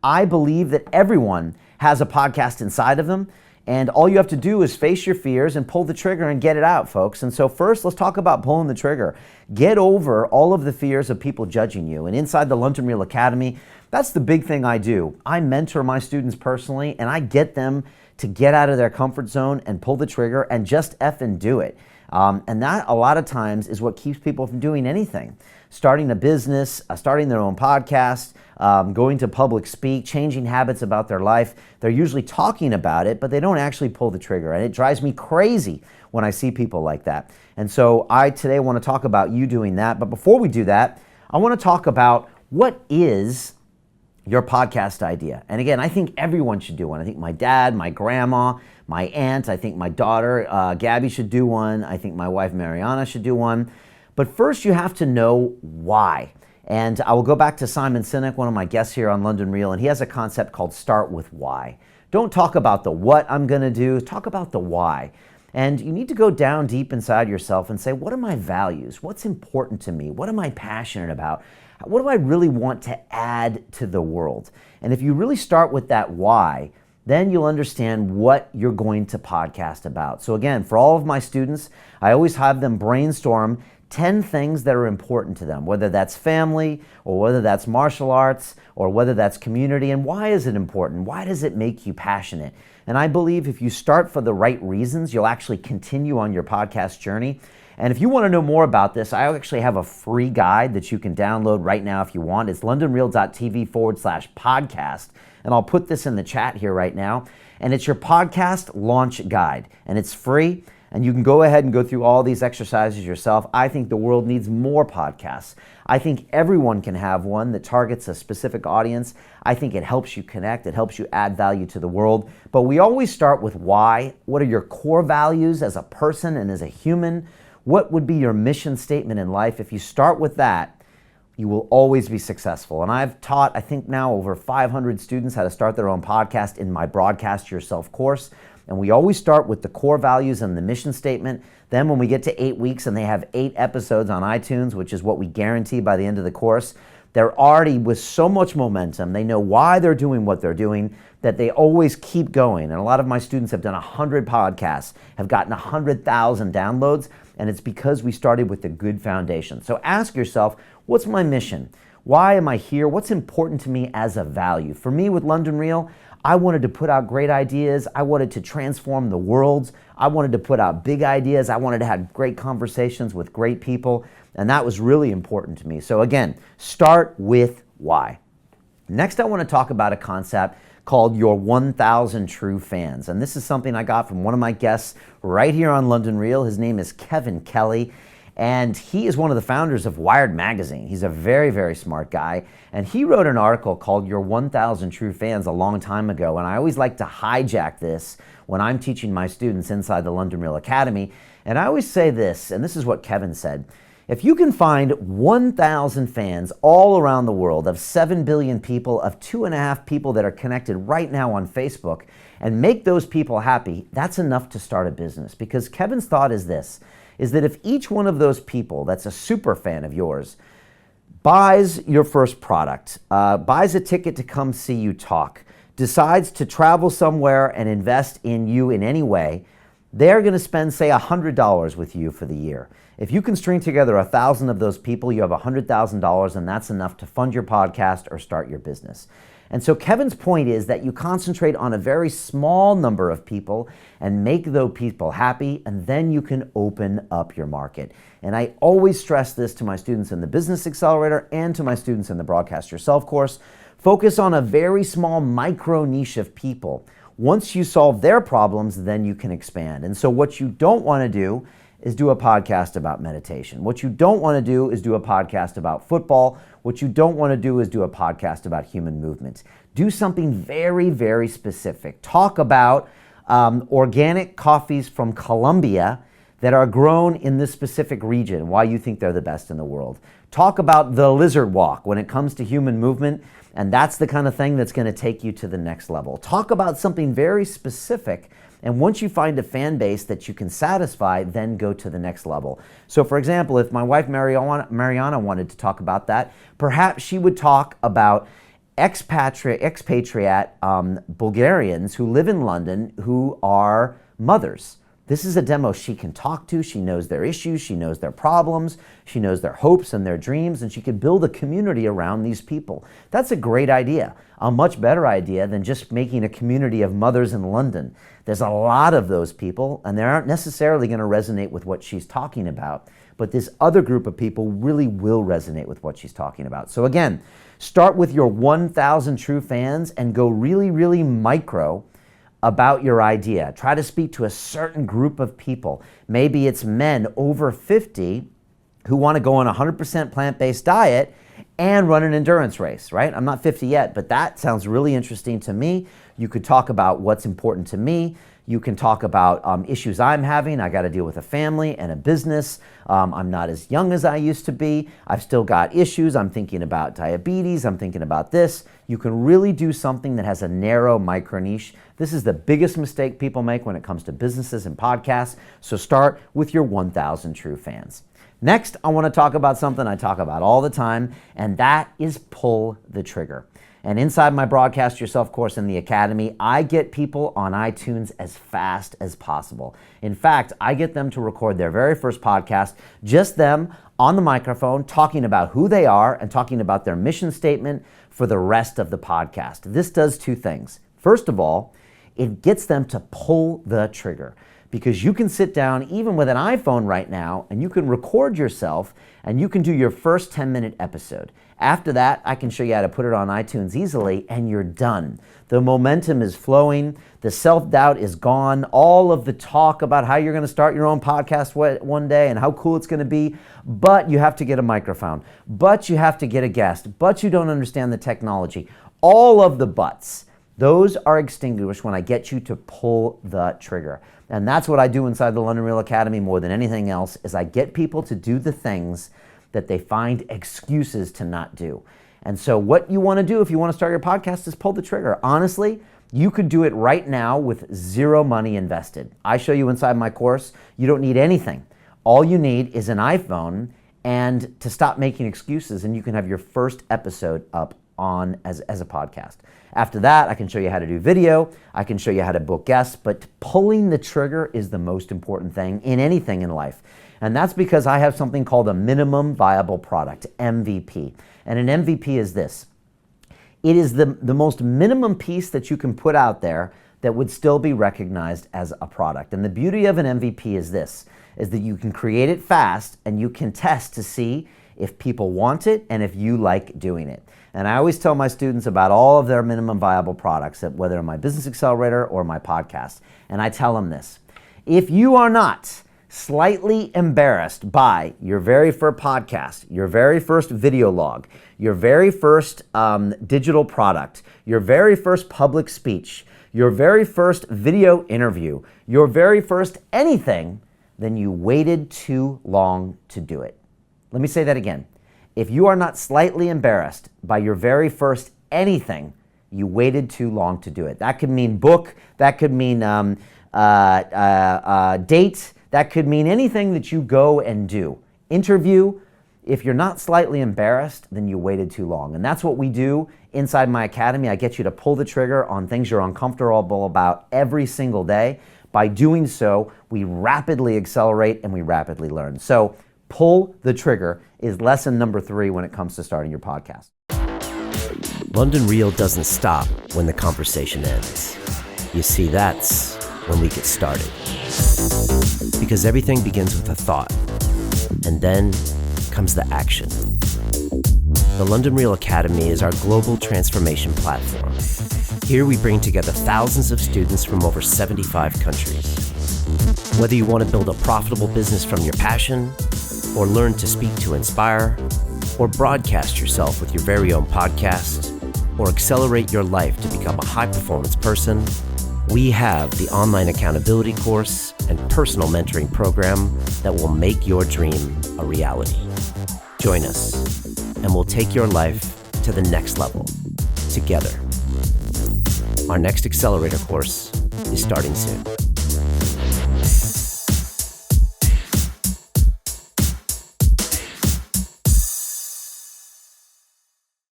I believe that everyone has a podcast inside of them, and all you have to do is face your fears and pull the trigger and get it out, folks. And so first, let's talk about pulling the trigger. Get over all of the fears of people judging you. And inside the London Real Academy, that's the big thing I do. I mentor my students personally, and I get them to get out of their comfort zone and pull the trigger and just effing do it. And that a lot of times is what keeps people from doing anything. Starting a business, starting their own podcast, going to public speak, changing habits about their life. They're usually talking about it, but they don't actually pull the trigger. And it drives me crazy when I see people like that. And so I today want to talk about you doing that. But before we do that, I want to talk about what is your podcast idea. And again, I think everyone should do one. I think my dad, my grandma, my aunt, I think my daughter, Gabby should do one. I think my wife, Mariana, should do one. But first you have to know why. And I will go back to Simon Sinek, one of my guests here on London Real, and he has a concept called start with why. Don't talk about the what I'm gonna do, talk about the why. And you need to go down deep inside yourself and say, what are my values? What's important to me? What am I passionate about? What do I really want to add to the world? And if you really start with that why, then you'll understand what you're going to podcast about. So again, for all of my students, I always have them brainstorm 10 things that are important to them, whether that's family or whether that's martial arts or whether that's community. And why is it important? Why does it make you passionate? And I believe if you start for the right reasons, you'll actually continue on your podcast journey. And if you want to know more about this, I actually have a free guide that you can download right now if you want. It's londonreal.tv/podcast. And I'll put this in the chat here right now. And it's your podcast launch guide. And it's free. And you can go ahead and go through all these exercises yourself. I think the world needs more podcasts. I think everyone can have one that targets a specific audience. I think it helps you connect. It helps you add value to the world. But we always start with why. What are your core values as a person and as a human? What would be your mission statement in life? If you start with that, you will always be successful. And I've taught, I think now, over 500 students how to start their own podcast in my Broadcast Yourself course. And we always start with the core values and the mission statement. Then when we get to 8 weeks and they have 8 episodes on iTunes, which is what we guarantee by the end of the course, they're already with so much momentum. They know why they're doing what they're doing, that they always keep going. And a lot of my students have done 100 podcasts, have gotten 100,000 downloads, and it's because we started with a good foundation. So ask yourself, what's my mission? Why am I here? What's important to me as a value? For me with London Real, I wanted to put out great ideas. I wanted to transform the world. I wanted to put out big ideas. I wanted to have great conversations with great people. And that was really important to me. So again, start with why. Next, I want to talk about a concept called your 1,000 true fans. And this is something I got from one of my guests right here on London Real. His name is Kevin Kelly. And he is one of the founders of Wired Magazine. He's a very, very smart guy. And he wrote an article called Your 1,000 True Fans a long time ago. And I always like to hijack this when I'm teaching my students inside the London Real Academy. And I always say this, and this is what Kevin said. If you can find 1,000 fans all around the world of 7 billion people, of 2.5 people that are connected right now on Facebook, and make those people happy, that's enough to start a business. Because Kevin's thought is this, is that if each one of those people that's a super fan of yours buys your first product, buys a ticket to come see you talk, decides to travel somewhere and invest in you in any way, they're going to spend, say, $100 with you for the year. If you can string together 1,000 of those people, you have $100,000, and that's enough to fund your podcast or start your business. And so Kevin's point is that you concentrate on a very small number of people and make those people happy, and then you can open up your market. And I always stress this to my students in the Business Accelerator and to my students in the Broadcast Yourself course. Focus on a very small micro niche of people. Once you solve their problems, then you can expand. And so what you don't want to do is do a podcast about meditation. What you don't want to do is do a podcast about football. What you don't want to do is do a podcast about human movement. Do something very, very specific. Talk about organic coffees from Colombia that are grown in this specific region, why you think they're the best in the world. Talk about the lizard walk when it comes to human movement, and that's the kind of thing that's going to take you to the next level. Talk about something very specific, and once you find a fan base that you can satisfy, then go to the next level. So for example, if my wife Mariana wanted to talk about that, perhaps she would talk about expatriate Bulgarians who live in London who are mothers. This is a demo she can talk to. She knows their issues. She knows their problems. She knows their hopes and their dreams, and she could build a community around these people. That's a great idea, a much better idea than just making a community of mothers in London. There's a lot of those people, and they aren't necessarily going to resonate with what she's talking about, but this other group of people really will resonate with what she's talking about. So again, start with your 1,000 true fans and go really, really micro about your idea. Try to speak to a certain group of people. Maybe it's men over 50 who want to go on a 100% plant-based diet and run an endurance race, right? I'm not 50 yet, but that sounds really interesting to me. You could talk about what's important to me. You can talk about issues I'm having. I got to deal with a family and a business. I'm not as young as I used to be. I've still got issues. I'm thinking about diabetes. I'm thinking about this. You can really do something that has a narrow micro niche. This is the biggest mistake people make when it comes to businesses and podcasts. So start with your 1,000 true fans. Next, I want to talk about something I talk about all the time, and that is pull the trigger. And inside my Broadcast Yourself course in the Academy, I get people on iTunes as fast as possible. In fact, I get them to record their very first podcast, just them on the microphone, talking about who they are and talking about their mission statement for the rest of the podcast. This does two things. First of all, it gets them to pull the trigger, because you can sit down even with an iPhone right now and you can record yourself and you can do your first 10-minute episode. After that, I can show you how to put it on iTunes easily and you're done. The momentum is flowing, the self-doubt is gone, all of the talk about how you're going to start your own podcast one day and how cool it's going to be, but you have to get a microphone, but you have to get a guest, but you don't understand the technology. All of the buts, those are extinguished when I get you to pull the trigger. And that's what I do inside the London Real Academy more than anything else, is I get people to do the things that they find excuses to not do. And so what you want to do if you want to start your podcast is pull the trigger. Honestly, you could do it right now with zero money invested. I show you inside my course, you don't need anything. All you need is an iPhone and to stop making excuses, and you can have your first episode up on as a podcast. After that, I can show you how to do video, I can show you how to book guests, but pulling the trigger is the most important thing in anything in life. And that's because I have something called a minimum viable product, MVP. And an MVP is this. It is the most minimum piece that you can put out there that would still be recognized as a product. And the beauty of an MVP is this, is that you can create it fast and you can test to see if people want it and if you like doing it. And I always tell my students about all of their minimum viable products, whether in my Business Accelerator or my podcast. And I tell them this: if you are not slightly embarrassed by your very first podcast, your very first video log, your very first digital product, your very first public speech, your very first video interview, your very first anything, then you waited too long to do it. Let me say that again. If you are not slightly embarrassed by your very first anything, you waited too long to do it. That could mean book, that could mean date, that could mean anything that you go and do. Interview. If you're not slightly embarrassed, then you waited too long. And that's what we do inside my academy. I get you to pull the trigger on things you're uncomfortable about every single day. By doing so, we rapidly accelerate and we rapidly learn. So pull the trigger is lesson number 3 when it comes to starting your podcast. London Real doesn't stop when the conversation ends. You see, that's when we get started. Because everything begins with a thought, and then comes the action. The London Real Academy is our global transformation platform. Here we bring together thousands of students from over 75 countries. Whether you want to build a profitable business from your passion, or learn to speak to inspire, or broadcast yourself with your very own podcast, or accelerate your life to become a high-performance person, we have the online accountability course and personal mentoring program that will make your dream a reality. Join us, and we'll take your life to the next level, together. Our next accelerator course is starting soon.